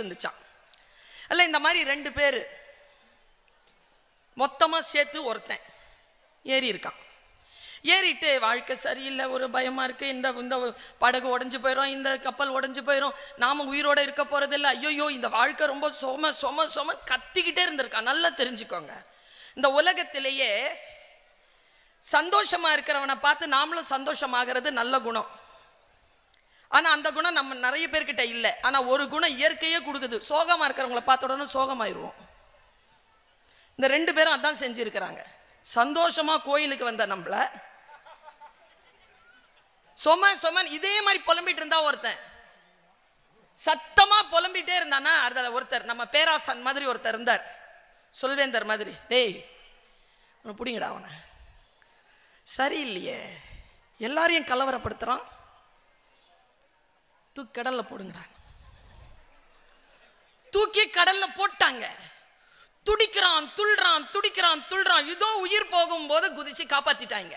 இருந்துச்சான். அல்ல இந்த மாதிரி 2 பேர் மொத்தமாக சேர்த்து ஒருத்தன் ஏறி இருக்கான். ஏறிட்டு வாழ்க்கை சரியில்லை, ஒரு பயமாக இருக்குது, இந்த படகு உடஞ்சி போயிடும், இந்த கப்பல் உடஞ்சி போயிடும், நாம் உயிரோடு இருக்க போகிறதில்ல, ஐயோ இந்த வாழ்க்கை ரொம்ப சொம கத்திக்கிட்டே இருந்திருக்கான். நல்லா தெரிஞ்சுக்கோங்க, இந்த உலகத்திலேயே சந்தோஷமாக இருக்கிறவனை பார்த்து நாமளும் சந்தோஷமாகிறது நல்ல குணம். ஆனால் அந்த குணம் நம்ம நிறைய பேர்கிட்ட இல்லை. ஆனால் ஒரு குணம் இயற்கையே கொடுக்குது, சோகமாக இருக்கிறவங்கள பார்த்த உடனே சோகமாயிருவோம். இந்த 2 பேரும் அதான் செஞ்சுருக்கிறாங்க. சந்தோஷமாக கோயிலுக்கு வந்த நம்மள சொமன் இதே மாதிரி புலம்பிட்டு இருந்தா ஒருத்தன், சத்தமாக புலம்பிட்டே இருந்தானா அதில் ஒருத்தர் நம்ம பேராசன் மாதிரி ஒருத்தர் இருந்தார், சொல்வேந்தர் மாதிரி. டேய் அவனை பிடிங்கடா, அவனை சரியில்லையே, எல்லாரையும் கலவரப்படுத்துகிறான், தூக்கி கடல்ல போடுங்கடா. தூக்கி கடல்ல போட்டாங்க. துடிக்கிறான் துள்றான். இதோ உயிர் போகும்போது குதிச்சு காப்பாத்திட்டாங்க.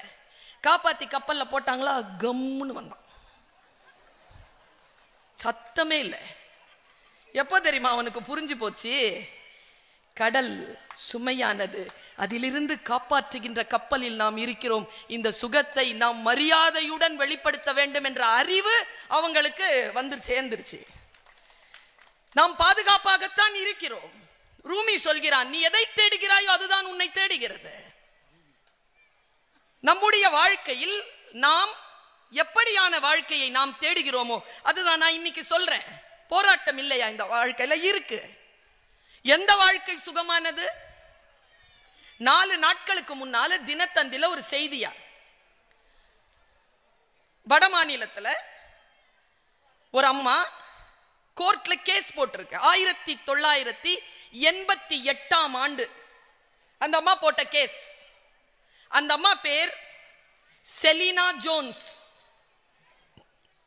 காப்பாத்தி கப்பல்ல போட்டாங்களா, கம்முன்னு வந்தான், சத்தமே இல்லை. எப்போ தெரியுமா அவனுக்கு புரிஞ்சு போச்சு, கடல் சுமையானது, அதிலிருந்து காப்பாற்றுகின்ற கப்பலில் நாம் இருக்கிறோம், இந்த சுகத்தை நாம் மரியாதையுடன் வெளிப்படுத்த வேண்டும் என்ற அறிவு அவங்களுக்கு வந்து சேர்ந்துருச்சு. நாம் பாதுகாப்பாகத்தான் இருக்கிறோம். ரூமி சொல்கிறான், நீ எதை தேடுகிறாயோ அதுதான் உன்னை தேடுகிறது. நம்முடைய வாழ்க்கையில் நாம் எப்படியான வாழ்க்கையை நாம் தேடுகிறோமோ அதுதான் நான் இன்னைக்கு சொல்றேன். போராட்டம் இல்லையா இந்த வாழ்க்கையில? இருக்கு. எந்த வாழ்க்கை சுகமானது? 4 நாட்களுக்கு முன்னால தினத்தந்தில ஒரு செய்தியா, வட மாநிலத்தில் ஒரு அம்மா கோர்ட்ல கேஸ் போட்டிருக்கு. 1988ஆம் ஆண்டு அந்த அம்மா போட்ட கேஸ். அந்த அம்மா பேர் செலினா ஜோன்ஸ்.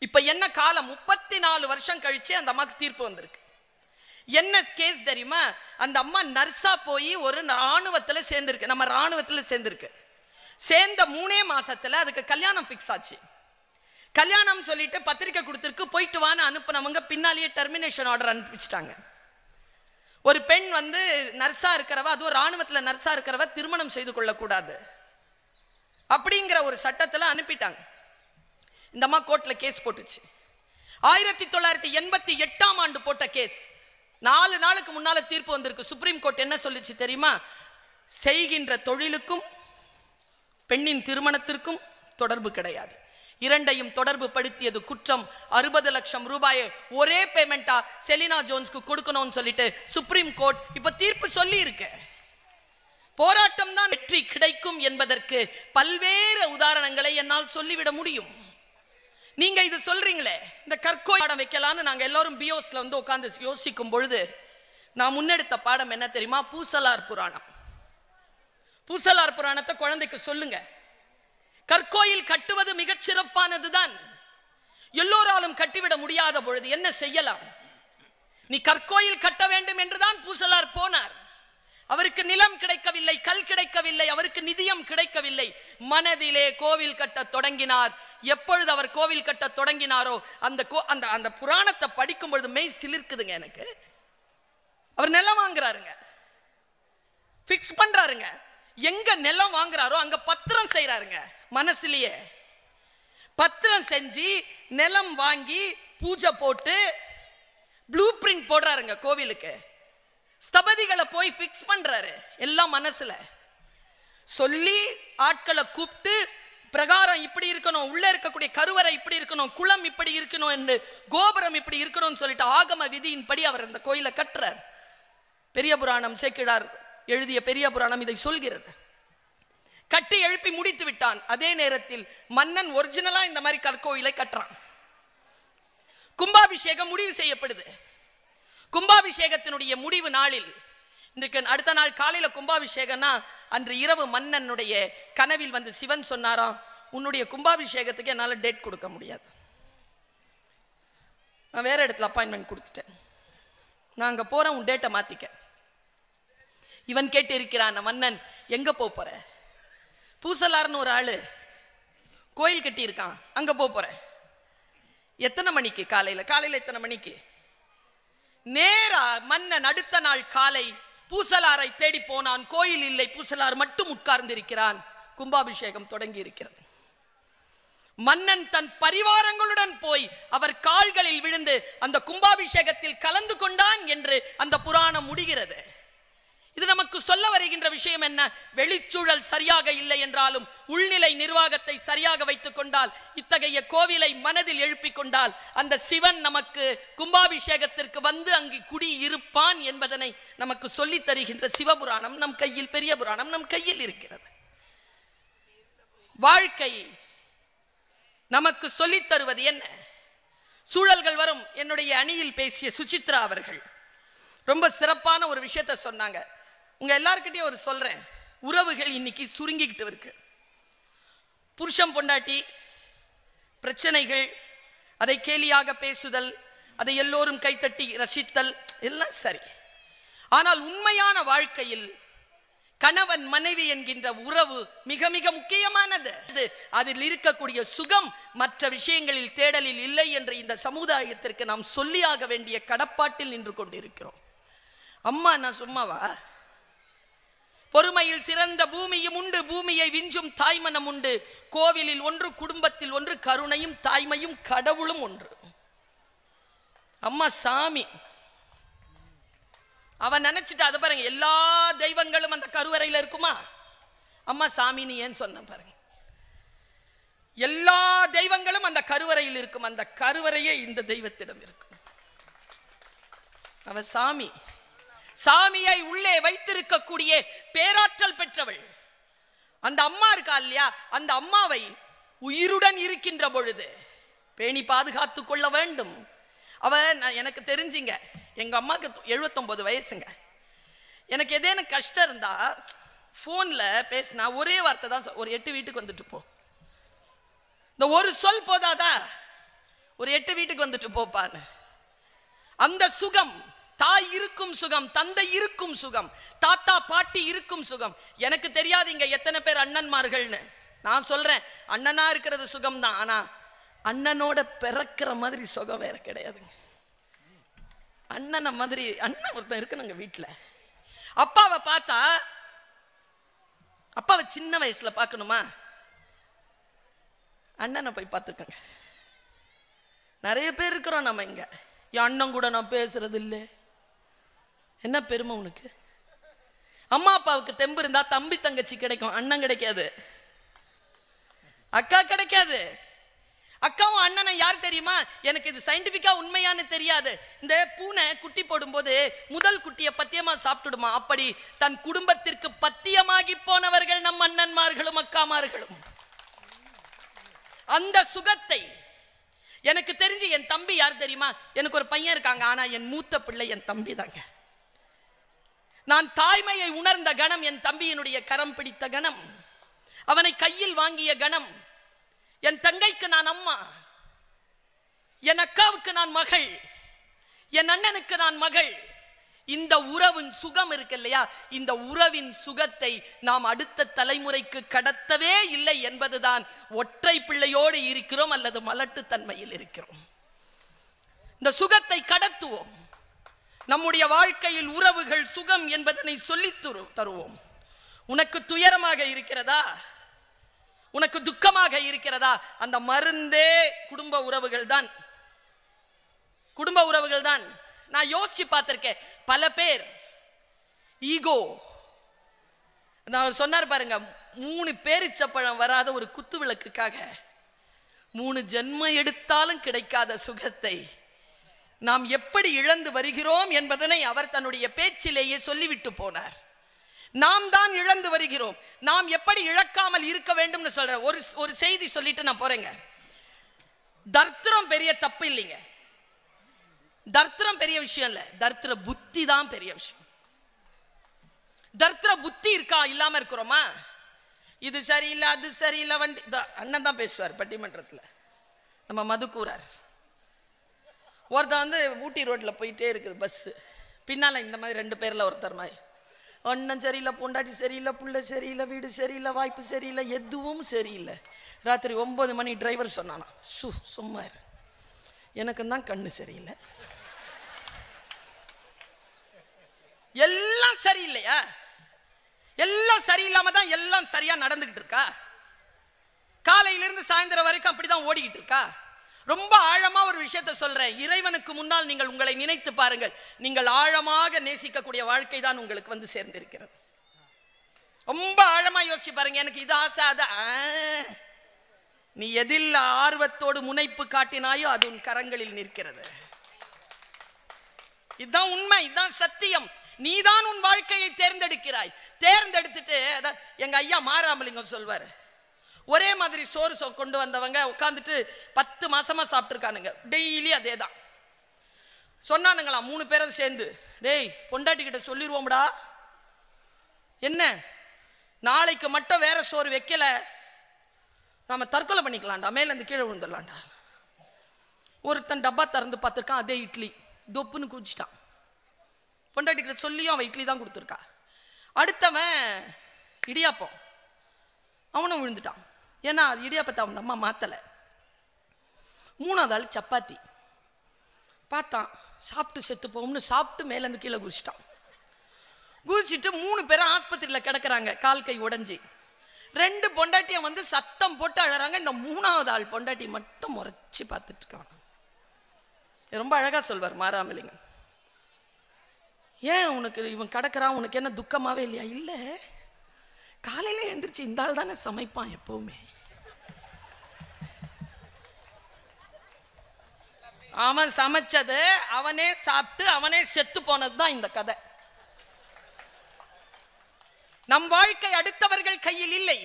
இப்ப என்ன காலம், 34 வருஷம் கழிச்சு அந்த அம்மாக்கு தீர்ப்பு வந்திருக்கு. என்ன கேஸ் தெரியுமா? அந்த அம்மா நர்ஸா போய் ஒரு ராணுவத்தில் சேர்ந்திருக்கு, நம்ம ராணுவத்தில் சேர்ந்திருக்கு. சேர்ந்த 3 மாசத்துல அதுக்கு கல்யாணம் ஃபிக்ஸ் ஆச்சு. கல்யாணம் சொல்லிட்டு பத்திரிக்கை கொடுத்துருக்கு, போயிட்டு வான்னு அனுப்புனவங்க பின்னாலேயே டெர்மினேஷன் ஆர்டர் அனுப்பிச்சிட்டாங்க. ஒரு பெண் வந்து நர்ஸா இருக்கிறவ, அதுவும் ராணுவத்தில் நர்ஸா இருக்கிறவ திருமணம் செய்து கொள்ளக்கூடாது அப்படிங்கிற ஒரு சட்டத்தில் அனுப்பிட்டாங்க. இந்த அம்மா கோர்ட்ல கேஸ் போட்டுச்சு. 1988ஆம் ஆண்டு போட்ட கேஸ் 4 நாளுக்கு முன்னால தீர்ப்பு வந்திருக்கு. சுப்ரீம் கோர்ட் என்ன சொல்லிச்சு தெரியுமா? செய்கின்ற தொழிலுக்கும் பெண்ணின் திருமணத்திற்கும் தொடர்பு கிடையாது, இரண்டையும் தொடர்பு படுத்தியது குற்றம். 60 லட்சம் ரூபாயை ஒரே பேமெண்டா செலினா ஜோன்ஸ்க்கு கொடுக்கணும்னு சொல்லிட்டு சுப்ரீம் கோர்ட் இப்ப தீர்ப்பு சொல்லி இருக்கு. போராட்டம் தான் வெற்றி கிடைக்கும் என்பதற்கு பல்வேறு உதாரணங்களை என்னால் சொல்லிவிட முடியும். நீங்க இது சொல்றீங்களே, இந்த கற்கோய் பாடம் வைக்கலான்னு நாங்க எல்லாரும் பியோஸ்ல வந்து உட்கார்ந்து யோசிக்கும் பொழுது நான் முன்னெடுத்த பாடம் என்ன தெரியுமா? பூசலார் புராணம். பூசலார் புராணத்தை குழந்தைக்கு சொல்லுங்க. கற்கோயில் கட்டுவது மிகச் சிறப்பானதுதான். எல்லோராலும் கட்டிவிட முடியாத பொழுது என்ன செய்யலாம்? நீ கற்கோயில் கட்ட வேண்டும் என்றுதான் பூசலார் போனார். அவருக்கு நிலம் கிடைக்கவில்லை, கல் கிடைக்கவில்லை, அவருக்கு நிதியம் கிடைக்கவில்லை. மனதிலே கோவில் கட்ட தொடங்கினார். எப்பொழுது அவர் கோவில் கட்ட தொடங்கினாரோ அந்த புராணத்தை படிக்கும் பொழுது மெய் சிலிர்க்குதுங்க எனக்கு. அவர் நிலம் வாங்குறாருங்க, பிக்ஸ் பண்றாருங்க. எங்க நிலம் வாங்குறாரோ அங்க பத்திரம் செய்யறாருங்க. மனசுலயே பத்திரம் செஞ்சு நிலம் வாங்கி பூஜை போட்டு ப்ளூ பிரிண்ட் போடுறாருங்க கோவிலுக்கு. ஸ்தபதிகளை போய் பிக்ஸ் பண்றாரு. எல்லாம் மனசுல சொல்லி ஆட்களை கூப்பிட்டு பிரகாரம் இப்படி இருக்கணும், உள்ள இருக்கக்கூடிய கருவறை இப்படி இருக்கணும், குளம் இப்படி இருக்கணும் என்று, கோபுரம் இப்படி இருக்கணும்னு சொல்லிட்டு ஆகம விதியின்படி அவர் அந்த கோயிலை கட்டுறார். பெரிய புராணம் சேக்கிழார் எழுதிய பெரிய புராணம் இதை சொல்கிறது. கட்டி எழுப்பி முடித்து விட்டான். அதே நேரத்தில் மன்னன் ஒரிஜினலா இந்த மாதிரி கற்கோயிலை கட்டுறான். கும்பாபிஷேகம் முடிவு செய்யப்படுது. கும்பாபிஷேகத்தினுடைய முடிவு நாளில், இன்றைக்கு அடுத்த நாள் காலையில கும்பாபிஷேகம்னா, அன்று இரவு மன்னனுடைய கனவில் வந்து சிவன் சொன்னாராம், உன்னுடைய கும்பாபிஷேகத்துக்கு என்னால டேட் கொடுக்க முடியாது, நான் வேற இடத்துல அப்பாயின்மெண்ட் கொடுத்துட்டேன், நான் அங்க போறேன், உன் டேட்டை மாத்திக்க. இவன் கேட்டு இருக்கிறான், மன்னன் எங்க போற? பூசலார்னு ஒரு ஆளு கோயில் கட்டி இருக்கான், அங்க போற. எத்தனை மணிக்கு? காலையில எத்தனை மணிக்கு? நேரா மன்னன் அடுத்த நாள் காலை பூசலாரை தேடி போனான். கோயில் இல்லை, பூசலார் மட்டும் உட்கார்ந்திருக்கிறான். கும்பாபிஷேகம் தொடங்கி இருக்கிறது. மன்னன் தன் பரிவாரங்களுடன் போய் அவர் கால்களில் விழுந்து அந்த கும்பாபிஷேகத்தில் கலந்து கொண்டான் என்று அந்த புராணம் முடிகிறது. இது நமக்கு சொல்ல வருகின்ற விஷயம் என்ன? வெளிச்சூழல் சரியாக இல்லை என்றாலும் உள்நிலை நிர்வாகத்தை சரியாக வைத்துக் கொண்டால், இத்தகைய கோவிலை மனதில் எழுப்பிக் கொண்டால், அந்த சிவன் நமக்கு கும்பாபிஷேகத்திற்கு வந்து அங்கு குடி இருப்பான் என்பதனை நமக்கு சொல்லித் தருகின்ற சிவபுராணம் நம் கையில், பெரிய புராணம் நம் கையில் இருக்கிறது. வாழ்க்கை நமக்கு சொல்லித் தருவது என்ன? சூழல்கள் வரும். என்னுடைய அணியில் பேசிய சுசித்ரா அவர்கள் ரொம்ப சிறப்பான ஒரு விஷயத்தை சொன்னாங்க. உங்க எல்லார்கிட்டையும் ஒரு சொல்றேன், உறவுகள் இன்னைக்கு சுருங்கிக்கிட்டு இருக்கு. புருஷன் பொண்டாட்டி பிரச்சனைகள், அதை கேலியாக பேசுதல், அதை எல்லோரும் கைத்தட்டி ரசித்தல் எல்லாம் சரி. ஆனால் உண்மையான வாழ்க்கையில் கணவன் மனைவி என்கின்ற உறவு மிக மிக முக்கியமானது. அதில் இருக்கக்கூடிய சுகம் மற்ற விஷயங்களில் தேடலில் இல்லை என்று இந்த சமுதாயத்திற்கு நாம் சொல்லியாக வேண்டிய கடப்பாட்டில் நின்று கொண்டிருக்கிறோம். அம்மா நான் சும்மாவா? பொறுமையில் சிறந்த பூமியும் உண்டு, பூமியை விஞ்சும் தாய்மனம் உண்டு. கோவிலில் ஒன்று, குடும்பத்தில் ஒன்று, கருணையும் தாய்மையும் கடவுளும் ஒன்று. அம்மா சாமி. அவன் நினைச்சிட்டு அதை பாருங்க, எல்லா தெய்வங்களும் அந்த கருவறையில் இருக்குமா? அம்மா சாமின்னு ஏன் சொன்ன பாருங்க. எல்லா தெய்வங்களும் அந்த கருவறையில் இருக்கும். அந்த கருவறையே இந்த தெய்வத்திடம் இருக்கும். அவ சாமி. சாமியை உள்ளே வைத்திருக்கக்கூடிய பேராற்றல் பெற்றவள் அந்த அம்மா இருக்கா இல்லையா? அந்த அம்மாவை உயிருடன் இருக்கின்ற பொழுது பேணி பாதுகாத்துக் கொள்ள வேண்டும். அவ எனக்கு தெரிஞ்சிங்க, எங்க அம்மாக்கு 79 வயசுங்க. எனக்கு ஏதேனும் கஷ்டம் இருந்தா போன்ல பேசினா ஒரே வார்த்தை தான், ஒரு 8 வீட்டுக்கு வந்துட்டு போ. இந்த ஒரு சொல் போதாதா? ஒரு 8 வீட்டுக்கு வந்துட்டு போப்பான்னு. அந்த சுகம், தாய் இருக்கும் சுகம், தந்தை இருக்கும் சுகம், தாத்தா பாட்டி இருக்கும் சுகம். எனக்கு தெரியாது இங்க எத்தனை பேர் அண்ணன்மார்கள்னு. நான் சொல்றேன், அண்ணனா இருக்கிறது சுகம் தான். ஆனா அண்ணனோட பிறக்கிற மாதிரி சுகம் வேற கிடையாதுங்க. அண்ணனை மாதிரி அண்ணன் ஒருத்தன் இருக்கணுங்க வீட்டுல. அப்பாவை பார்த்தா, அப்பாவை சின்ன வயசுல பார்க்கணுமா? அண்ணனை போய் பார்த்துக்கங்க. நிறைய பேர் இருக்கிறோம் நம்ம இங்க. என் அண்ணன் கூட நான் பேசுறது இல்லை. என்ன பெருமை உனக்கு? அம்மா அப்பாவுக்கு தெம்பு இருந்தா தம்பி தங்கச்சி கிடைக்கும், அண்ணன் கிடைக்காது, அக்கா கிடைக்காது. அக்காவும் அண்ணனை யார் தெரியுமா? எனக்கு இது சயின்டிபிக்கா உண்மையானு தெரியாது. இந்த பூனை குட்டி போடும்போது முதல் குட்டியை பத்தியமா சாப்பிட்டுடுமா? அப்படி தன் குடும்பத்திற்கு பத்தியமாகி போனவர்கள் நம் அண்ணன்மார்களும் அக்காமார்களும். அந்த சுகத்தை எனக்கு தெரிஞ்சு என் தம்பி யார் தெரியுமா? எனக்கு ஒரு பையன் இருக்காங்க, ஆனா என் மூத்த பிள்ளை என் தம்பி தாங்க. நான் தாய்மையை உணர்ந்த கணம் என் தம்பியினுடைய கரம் பிடித்த கணம், அவனை கையில் வாங்கிய கணம். என் தங்கைக்கு நான் அம்மா, என் அக்காவுக்கு நான் மகள், என் அண்ணனுக்கு நான் மகள். இந்த உறவின் சுகம் இருக்கு இல்லையா? இந்த உறவின் சுகத்தை நாம் அடுத்த தலைமுறைக்கு கடத்தவே இல்லை என்பதுதான் ஒற்றை பிள்ளையோடு இருக்கிறோம் அல்லது மலட்டுத்தன்மையில் இருக்கிறோம். இந்த சுகத்தை கடத்துவோம். நம்முடைய வாழ்க்கையில் உறவுகள் சுகம் என்பதனை சொல்லி தருவோம். உனக்கு துயரமாக இருக்கிறதா? உனக்கு துக்கமாக இருக்கிறதா? அந்த மருந்தே குடும்ப உறவுகள் தான். குடும்ப உறவுகள் தான். நான் யோசிச்சு பார்த்திருக்கேன். பல பேர் ஈகோ, அவர் சொன்னார் பாருங்க, 3 பேரிச்சப்பழம் வராத ஒரு குத்து விளக்குக்காக 3 ஜென்மம் எடுத்தாலும் கிடைக்காத சுகத்தை நாம் எப்படி இழந்து வருகிறோம் என்பதனை அவர் தன்னுடைய பேச்சிலேயே சொல்லிவிட்டு போனார். நாம் தான் இழந்து வருகிறோம். நாம் எப்படி இழக்காமல் இருக்க வேண்டும் சொல்ற ஒரு செய்தி சொல்லிட்டு நான் போறேங்க. தர்த்திரம் பெரிய தப்பு இல்லைங்க. தர்த்திரம் பெரிய விஷயம் இல்ல, தர்த்திர புத்தி தான் பெரிய விஷயம். தர்த்திர புத்தி இருக்கா? இல்லாம இருக்கிறோமா? இது சரியில்லை, அது சரியில்லை. வண்டி அண்ணன் தான் பேசுவார் பட்டிமன்றத்தில். நம்ம மதுக்கூறார் ஒருத்தன் ஊட்டி ரோட்ல போயிட்டே இருக்குது பஸ், பின்னால இந்த மாதிரி 2 பேர்ல ஒருத்தர் மாதிரி, அண்ணன் சரியில்லை, பொண்டாட்டி சரியில்லை, புள்ள சரியில்லை, வீடு சரியில்லை, வாய்ப்பு சரியில்லை, எதுவும் சரியில்லை. ராத்திரி 9 மணி டிரைவர் சொன்னானா, சும்மா எனக்கு தான் கண்ணு சரியில்லை, எல்லாம் சரியில்லையா? எல்லாம் சரியில்லாம தான் எல்லாம் சரியா நடந்துகிட்டு இருக்கா? காலையிலிருந்து சாயந்தரம் வரைக்கும் அப்படிதான் ஓடிக்கிட்டு இருக்கா? ரொம்ப ஆழமா ஒரு விஷயத்தை சொல்றேன். இறைவனுக்கு முன்னால் நீங்கள் உங்களை நினைத்து பாருங்கள். நீங்கள் ஆழமாக நேசிக்கக்கூடிய வாழ்க்கை தான் உங்களுக்கு வந்து சேர்ந்திருக்கிறது. ரொம்ப ஆழமா யோசிச்சு பாருங்க. எனக்கு இது ஆசை, அது நீ எதில் ஆர்வத்தோடு முனைப்பு காட்டினாயோ அது உன் கரங்களில் நிற்கிறது. இதுதான் உண்மை, இதுதான் சத்தியம். நீதான் உன் வாழ்க்கையை தேர்ந்தெடுக்கிறாய். தேர்ந்தெடுத்துட்டு எங்க ஐயா மாராமலிங்கம் சொல்வாரு, ஒரே மாதிரி சோறு கொண்டு வந்தவங்க உட்காந்துட்டு 10 மாசமா சாப்பிட்டுருக்கானுங்க. டெய்லி அதே தான் சொன்னானுங்களா 3 பேரும் சேர்ந்து, டேய் பொண்டாட்டி கிட்ட சொல்லிடுவோம்டா, என்ன நாளைக்கு மட்டும் வேற சோறு வைக்கல, நாம தற்கொலை பண்ணிக்கலாம்டா, மேல இருந்து கீழே விழுந்துடலாம்டா. ஒருத்தன் டப்பா திறந்து பார்த்துருக்கான், அதே இட்லி, தொப்புன்னு குடிச்சிட்டான். பொண்டாட்டி கிட்ட சொல்லியும் அவன் இட்லி தான் கொடுத்துருக்கா. அடுத்தவன் இடியாப்பம், அவனும் விழுந்துட்டான். ஏன்னா அது இடியாப்பத்தை அவன் அம்மா மாத்தலை. 3வது ஆள் சப்பாத்தி பார்த்தான், சாப்பிட்டு செத்து போகும்னு சாப்பிட்டு மேலேருந்து கீழே குதிச்சிட்டான். குதிச்சுட்டு 3 பேரும் ஆஸ்பத்திரியில் கிடக்குறாங்க, கால் கை உடஞ்சி. 2 பொண்டாட்டியை வந்து சத்தம் போட்டு அழறாங்க. இந்த 3வது ஆள் பொண்டாட்டி மட்டும் முறைச்சி பார்த்துட்டு இருக்கான். ரொம்ப அழகா சொல்வார் மாராமலிங்கம். ஏன் உனக்கு இவன் கிடக்குறான், உனக்கு என்ன துக்கமாவே இல்லையா? இல்லை, காலையில எழுந்திரிச்சு இந்த ஆள் தானே சமைப்பான் எப்பவுமே. அவன் சமைச்சது அவனே சாப்பிட்டு அவனே செத்து போனதுதான் இந்த கதை. நம் வாழ்க்கை அடுத்தவர்கள் கையில் இல்லை.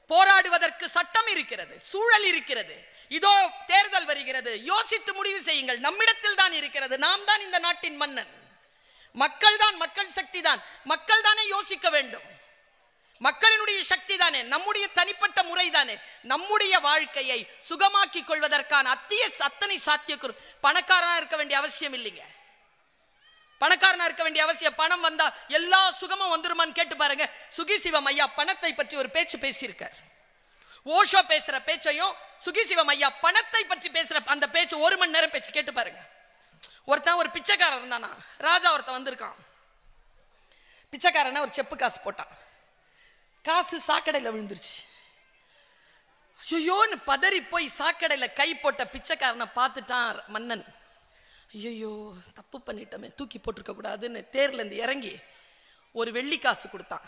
போராடுவதற்கு சட்டம் இருக்கிறது, சூழல் இருக்கிறது. இதோ தேர்தல் வருகிறது, யோசித்து முடிவு செய்யுங்கள். நம்மிடத்தில் தான் இருக்கிறது. நாம் தான் இந்த நாட்டின் மன்னன். மக்கள் தான், மக்கள் சக்தி தான். மக்கள் தானே யோசிக்க வேண்டும். மக்களினுடைய சக்தி தானே, நம்முடைய தனிப்பட்ட முறை தானே நம்முடைய வாழ்க்கையை சுகமாக்கி கொள்வதற்கான அத்தனை சாத்தியக்கூறு. பணக்காரனா இருக்க வேண்டிய அவசியம் இல்லைங்க. பணக்காரனா இருக்க வேண்டிய அவசியம், பணம் வந்தா எல்லா சுகமும் வந்துருமான்னு கேட்டு பாருங்க. சுகிசிவம் ஐயா பணத்தை பற்றி ஒரு பேச்சு பேசியிருக்கார். ஓஷோ பேசுற பேச்சையும் சுகிசிவம் ஐயா பணத்தை பற்றி பேசுற அந்த பேச்சு 1 மணி நேரம் பேச்சு கேட்டு பாருங்க. ஒருத்தன் ஒரு பிச்சைக்காரன் இருந்தானா, ராஜா ஒருத்தன் வந்திருக்கான். பிச்சைக்காரன ஒரு செப்பு காசு போட்டான். காசு சாக்கடையில் விழுந்துருச்சு. ஐயோன்னு பதறி போய் சாக்கடையில் கை போட்ட பிச்சைக்காரனை பார்த்துட்டான் மன்னன். ஐயோ தப்பு பண்ணிட்டோமே, தூக்கி போட்டிருக்க கூடாதுன்னு தேர்ல இருந்து இறங்கி ஒரு வெள்ளி காசு கொடுத்தான்.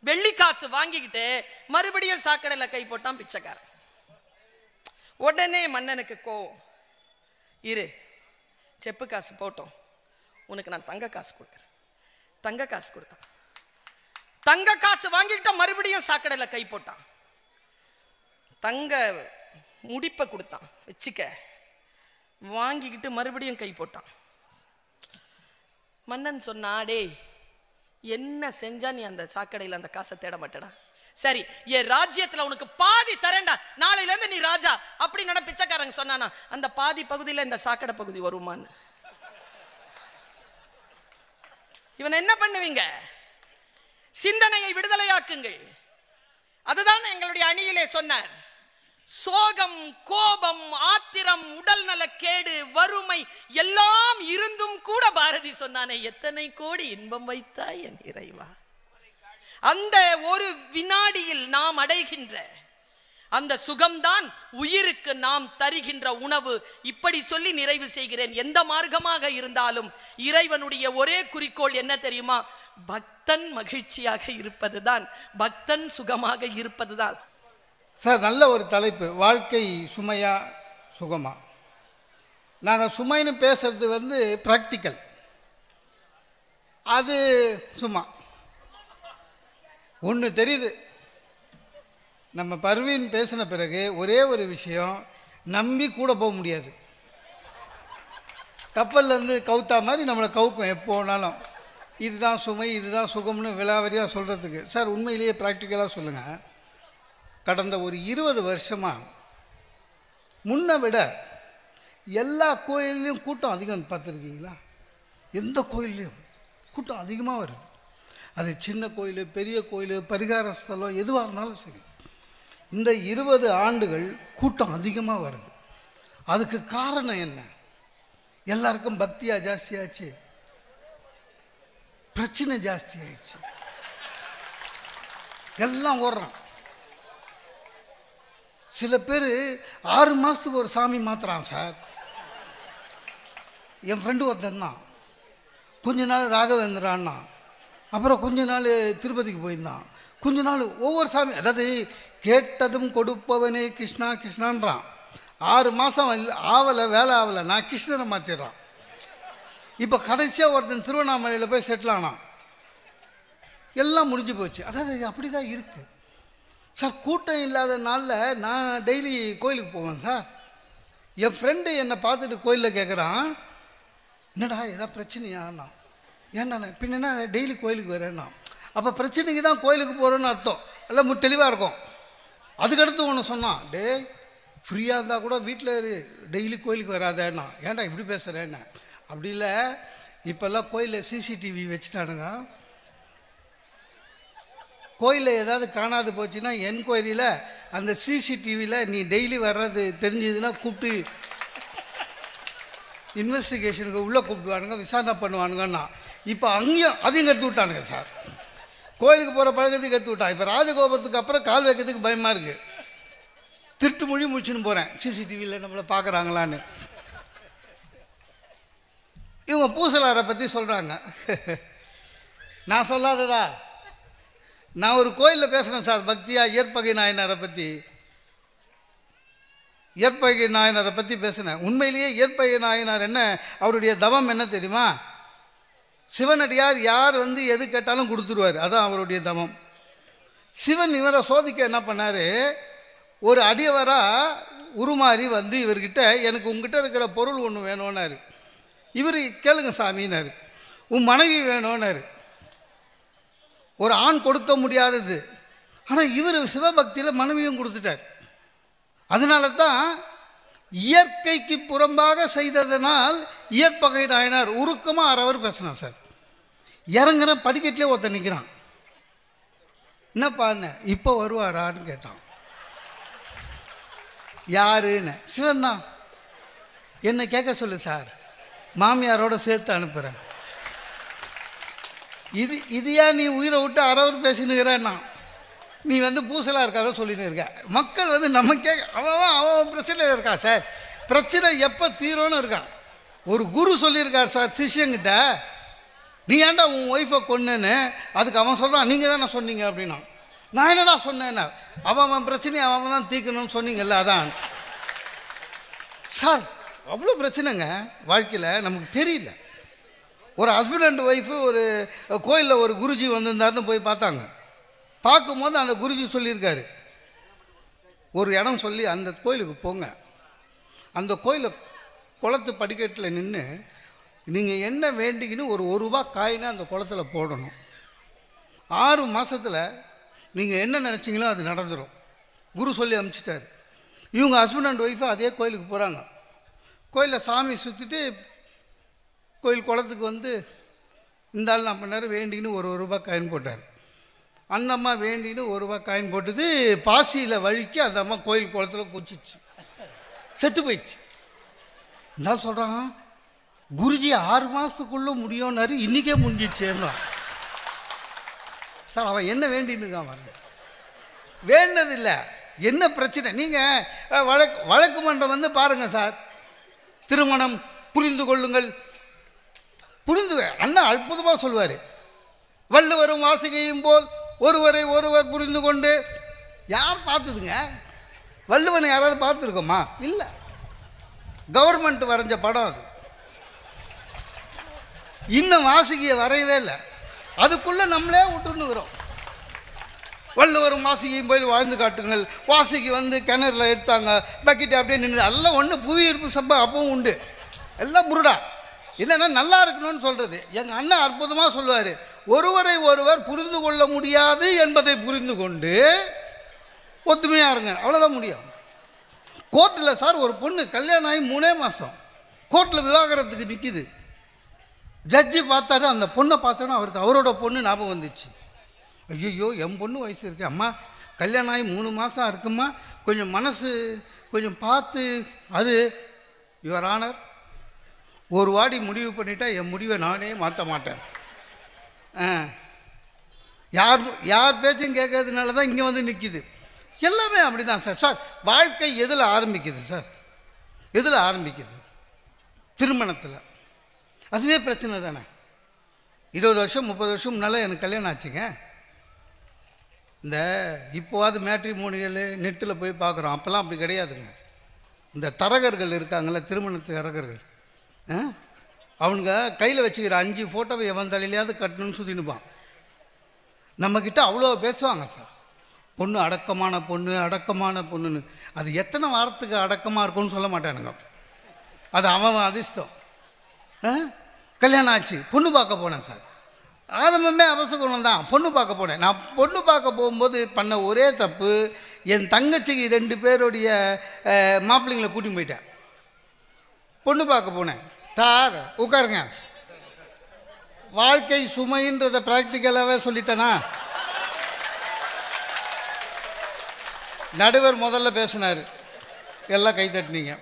வெள்ளி காசு வாங்கிக்கிட்டு மறுபடியும் சாக்கடையில் கை போட்டான் பிச்சைக்காரன். உடனே மன்னனுக்கு கோவம், இரு செப்பு காசு போட்டோம், உனக்கு நான் தங்க காசு கொடுக்குறேன். தங்க காசு கொடுத்தான். தங்க காசு வாங்கிக்கிட்ட மறுபடியும் சாக்கடையில் கை போட்டான். தங்க முடிப்பை கொடுத்தான், வச்சுக்க. வாங்கிக்கிட்டு மறுபடியும் கை போட்டான். மன்னன் சொன்னா, டேய் என்ன செஞ்சா நீ அந்த சாக்கடையில் அந்த காசை தேட மாட்டடா? சரி, என் ராஜ்யத்துல உனக்கு பாதி தரேன்டா, நாளையில இருந்து நீ ராஜா அப்படி பிச்சைக்காரங்க சொன்னானா, அந்த பாதி பகுதியில் இந்த சாக்கடை பகுதி வருமான்னு. இவன் என்ன பண்ணுவீங்க? சிந்தனையை விடுதலையாக்குங்கள். அதுதான் எங்களுடைய அணியிலே சொன்னார். சோகம், கோபம், ஆத்திரம், உடல் நலக்கேடு, வறுமை எல்லாம் இருந்தும் கூட பாரதி சொன்னானே, எத்தனை கோடி இன்பம் வைத்தாய் என் இறைவா. அந்த ஒரு வினாடியில் நாம் அடைகின்ற அந்த சுகம்தான் உயிருக்கு நாம் தருகின்ற உணவு. இப்படி சொல்லி நிறைவு செய்கிறேன். எந்த மார்க்கமாக இருந்தாலும் இறைவனுடைய ஒரே குறிக்கோள் என்ன தெரியுமா? பக்தன் மகிழ்ச்சியாக இருப்பதுதான், பக்தன் சுகமாக இருப்பதுதான். சார், நல்ல ஒரு தலைப்பு, வாழ்க்கை சுமையா சுகமா. நாங்கள் சுமைன்னு பேசுறது ப்ராக்டிக்கல், அது சும்மா ஒன்று தெரியுது. நம்ம பர்வீன் பேசின பிறகு ஒரே ஒரு விஷயம், நம்பி கூட போக முடியாது. கப்பல்லேருந்து கவுத்தா மாதிரி நம்மளை கவுக்கும் எப்போ வேணாலும். இதுதான் சுமை, இதுதான் சுகம்னு விலாவரியாக சொல்கிறதுக்கு. சார், உண்மையிலேயே ப்ராக்டிக்கலாக சொல்லுங்கள். கடந்த ஒரு 20 வருஷமாக முன்னை விட எல்லா கோயில்லையும் கூட்டம் அதிகம் பார்த்துருக்கீங்களா? எந்த கோயில்லையும் கூட்டம் அதிகமாக வருது. அது சின்ன கோயில், பெரிய கோயில், பரிகார ஸ்தலம் எதுவாக இருந்தாலும் சரி, இந்த 20 ஆண்டுகள் கூட்டம் அதிகமாக வருது. அதுக்கு காரணம் என்ன? எல்லாருக்கும் பக்தியாக ஜாஸ்தியாச்சு. பிரச்சனை ஜாஸ்தி ஆயிடுச்சு. எல்லாம் ஓடுறான். சில பேர் 6 மாதத்துக்கு ஒரு சாமி மாத்துறான் சார். என் ஃப்ரெண்டு ஒருத்தன் தான். கொஞ்ச நாள் ராகவேந்திரான்னா, அப்புறம் கொஞ்ச நாள் திருப்பதிக்கு போயிருந்தான். கொஞ்ச நாள் ஒவ்வொரு சாமி, அதாவது கேட்டதும் கொடுப்பவனே கிருஷ்ணா கிருஷ்ணான்றான். 6 மாதம் ஆவலை, வேலை ஆவலை, நான் கிருஷ்ணனை மாற்றிடுறான். இப்போ கடைசியாக ஒருத்தன் திருவண்ணாமலையில் போய் செட்டில் ஆனான். எல்லாம் முடிஞ்சு போச்சு. அதாவது அப்படி தான் இருக்குது சார். கூட்டம் இல்லாத நாளில் நான் டெய்லி கோயிலுக்கு போவேன் சார். என் ஃப்ரெண்டு என்னை பார்த்துட்டு கோயிலில் கேட்குறான், என்னடா ஏதாவது பிரச்சனையாண்ணா? ஏன்னா பின்னா டெய்லி கோயிலுக்கு வரேன்னா, அப்போ பிரச்சனைக்கு தான் கோயிலுக்கு போகிறோன்னு அர்த்தம். எல்லாம் தெளிவாக இருக்கும். அதுக்கடுத்து ஒன்று சொன்னான், டே ஃப்ரீயாக இருந்தால் கூட வீட்டில் டெய்லி கோயிலுக்கு வராதேண்ணா. ஏன்டா இப்படி பேசுகிறேன்னா? அப்படி இல்லை, இப்போல்லாம் கோயிலில் சிசிடிவி வச்சுட்டானுங்க. கோயிலில் ஏதாவது காணாது போச்சுன்னா என்கொயரியில் அந்த சிசிடிவியில் நீ டெய்லி வர்றது தெரிஞ்சதுன்னா கூப்பிட்டு இன்வெஸ்டிகேஷனுக்கு உள்ளே கூப்பிடுவானுங்க, விசாரணை பண்ணுவானுங்கன்னா. இப்போ அங்கேயும் அதையும் கற்று விட்டானுங்க சார். கோயிலுக்கு போகிற பழக்கத்துக்கு கற்று விட்டான். இப்போ ராஜகோபுரத்துக்கு அப்புறம் கால் வைக்கிறதுக்கு பயமாக இருக்குது. திருட்டு மொழி முடிச்சுன்னு போகிறேன், சிசிடிவியில் நம்மளை பார்க்குறாங்களான்னு. இவங்க பூசலாரை பற்றி சொல்கிறாங்க. நான் சொல்லாததா? நான் ஒரு கோயிலில் பேசுகிறேன் சார், பக்தியாக இயற்பகை நாயனாரை பற்றி. இயற்பகை நாயனாரை பற்றி பேசினேன். உண்மையிலேயே இயற்பகை நாயனார் என்ன, அவருடைய தவம் என்ன தெரியுமா? சிவனடியார் யார் வந்து எது கேட்டாலும் கொடுத்துருவார், அதான் அவருடைய தவம். சிவன் இவரை சோதிக்க என்ன பண்ணார், ஒரு அடியவராக உருமாறி வந்து இவர்கிட்ட, எனக்கு உங்ககிட்ட இருக்கிற பொருள் ஒன்று வேணும்னாரு. இவர் கேளுங்க சாமின்னாரு. உன் மனைவி வேணும்னாரு. ஒரு ஆண் கொடுக்க முடியாதது. ஆனால் இவர் சிவபக்தியில் மனைவியும் கொடுத்துட்டார். அதனால தான் இயற்கைக்கு புறம்பாக செய்ததனால் இயற்பகை நாயனார் உருக்கமாக 6 அவர் பேசினான் சார். இறங்குற படிக்கட்டிலே ஒருத்தன் நிற்கிறான். என்னப்பான்னு, இப்போ வருவாரான்னு கேட்டான். யாருன்னு, சிவன் தான். என்னை கேட்க சொல்லு சார், மாமியாரோட சேர்த்து அனுப்புகிறேன். இது ஏன் நீ உயிரை விட்டு 6 அவர் பேசினுக்கிறேன்னா, நீ வந்து பூசலாக இருக்காத சொல்லின்னு இருக்க. மக்கள் வந்து நம்ம அவன் பிரச்சனையில் இருக்கா சார். பிரச்சனை எப்போ தீரும்னு இருக்கான். ஒரு குரு சொல்லியிருக்கார் சார் சிஷ்யங்கிட்ட, நீ ஏன்டா உன் ஒய்ஃபை கொன்னுன்னு. அதுக்கு அவன் சொல்கிறான், நீங்கள் தானே சொன்னீங்க அப்படின்னா. நான் என்னடா சொன்னேன்னா, அவன் பிரச்சனையை அவன் தான் தீர்க்கணும்னு சொன்னீங்கல்ல, அதான் சார். அவ்வளோ பிரச்சனைங்க வாழ்க்கையில், நமக்கு தெரியல. ஒரு ஹஸ்பண்ட் அண்ட் ஒய்ஃபு ஒரு கோயிலில் ஒரு குருஜி வந்திருந்தாருன்னு போய் பார்த்தாங்க. பார்க்கும்போது அந்த குருஜி சொல்லியிருக்காரு, ஒரு இடம் சொல்லி அந்த கோயிலுக்கு போங்க, அந்த கோயிலில் குளத்து படிக்கட்டில் நின்று நீங்கள் என்ன வேண்டிக்கின்னு ஒரு ரூபா காயினா அந்த குளத்தில் போடணும். 6 மாதத்தில் நீங்கள் என்ன நினச்சிங்களோ அது நடந்துடும். குரு சொல்லி அனுப்பிச்சிட்டாரு. இவங்க ஹஸ்பண்ட் அண்ட் ஒய்ஃபு அதே கோயிலுக்கு போகிறாங்க. கோயிலில் சாமி சுற்றிட்டு கோயில் குளத்துக்கு வந்து இந்த ஆள் என்ன பண்ணார், வேண்டின்னு ஒரு ரூபா காயின் போட்டார். அந்த அம்மா வேண்டின்னு 1 ரூபா காயின் போட்டது பாசியில் வழுக்கி அந்த அம்மா கோயில் குளத்தில் குச்சிச்சு, செத்து போயிடுச்சு. என்ன சொல்கிறாங்க, குருஜி 6 மாதத்துக்குள்ளே முடியும்னாரு, இன்றைக்கே முடிஞ்சிடுச்சேன்னா. சார் அவன் என்ன வேண்டின்னு இருக்கான் பாருங்க. வேண்டதில்லை, என்ன பிரச்சனை? நீங்கள் வழக்கு மன்றம் வந்து பாருங்கள் சார். திருமணம் புரிந்து கொள்ளுங்கள், புரிந்து அண்ணா அற்புதமாக சொல்லுவார். வள்ளுவரும் வாசிகையும் போல் ஒருவரை ஒருவர் புரிந்து கொண்டு. யார் பார்த்ததுங்க? வள்ளுவனை யாராவது பார்த்துருக்கோமா? இல்லை. கவர்மெண்ட் வரைஞ்ச படம் அது. இன்னும் வாசிகையை வரையவே இல்லை. அதுக்குள்ளே நம்மளே விட்டுன்னுக்குறோம். வள்ளுவரும் வாசிகையும் போய் வாழ்ந்து காட்டுங்கள். வாசிக்கு வந்து கிணறுல எடுத்தாங்க, பக்கெட்டு அப்படியே நின்று. எல்லாம் ஒன்று புவியீர்ப்பு சப்பா அப்பவும் உண்டு, எல்லாம் புருடா. இல்லைன்னா நல்லா இருக்கணும்னு சொல்கிறது. எங்கள் அண்ணன் அற்புதமாக சொல்லுவார், ஒருவரை ஒருவர் புரிந்து கொள்ள முடியாது என்பதை புரிந்து கொண்டு ஒத்துமையாக இருங்க, அவ்வளோதான் முடியும். கோர்ட்டில் சார் ஒரு பொண்ணு கல்யாணம் ஆகி 3 மாதம் கோர்ட்டில் விவாகரத்துக்கு நிற்கிது. ஜட்ஜி பார்த்தாரு, அந்த பொண்ணை பார்த்தோன்னா அவருக்கு அவரோட பொண்ணு ஞாபகம் வந்துச்சு. ஐயோ என் பொண்ணு வயசு இருக்கு, அம்மா கல்யாணம் ஆகி 3 மாதம் இருக்குமா, கொஞ்சம் மனசு கொஞ்சம் பார்த்து. அது யுவர் ஆனர், ஒரு வாடி முடிவு பண்ணிட்டா என் முடிவை நானே மாற்ற மாட்டேன். யார் யார் பேச்சும் கேட்கறதுனால தான் இங்கே வந்து நிற்கிது. எல்லாமே அப்படி தான் சார். சார் வாழ்க்கை எதில் ஆரம்பிக்குது சார்? எதில் ஆரம்பிக்குது? திருமணத்தில். அதுவே பிரச்சனை தானே. 20 வருஷம் 30 வருஷம் முன்னால் எனக்கு கல்யாணம் ஆச்சுங்க. இந்த இப்போவாது மேட்ரிமோனியல் நெட்டில் போய் பார்க்குறோம். அப்போல்லாம் அப்படி கிடையாதுங்க. இந்த தரகர்கள் இருக்காங்கள, திருமணத்து தரகர்கள், அவனுங்க கையில் வச்சுக்கிற 5 ஃபோட்டோவை எவன் தலையிலையாவது கட்டணும்னு சுற்றினுப்பான். நம்மக்கிட்ட அவ்வளோ பேசுவாங்க சார். பொண்ணு அடக்கமான பொண்ணு, அடக்கமான பொண்ணுன்னு. அது எத்தனை வாரத்துக்கு அடக்கமாக இருக்கும்னு சொல்ல மாட்டானுங்க. அது அவன் அதிர்ஷ்டம். கல்யாணம் ஆச்சு, பொண்ணு பார்க்க போனேன் சார். ஆரம்பமே அவசகுணம் தான். பொண்ணு பார்க்க போனேன். நான் பொண்ணு பார்க்க போகும்போது பண்ண ஒரே தப்பு, என் தங்கச்சிக்கு 2 பேருடைய மாப்பிள்ளைங்களை கூட்டின்னு போயிட்டேன். பொண்ணு பார்க்க போனேன். சார் உட்காருங்க, வாழ்க்கை சுமைன்றதை ப்ராக்டிக்கலாகவே சொல்லிட்டேனா? நடுவர் முதல்ல பேசினார், எல்லாம் கை தட்டினீங்க.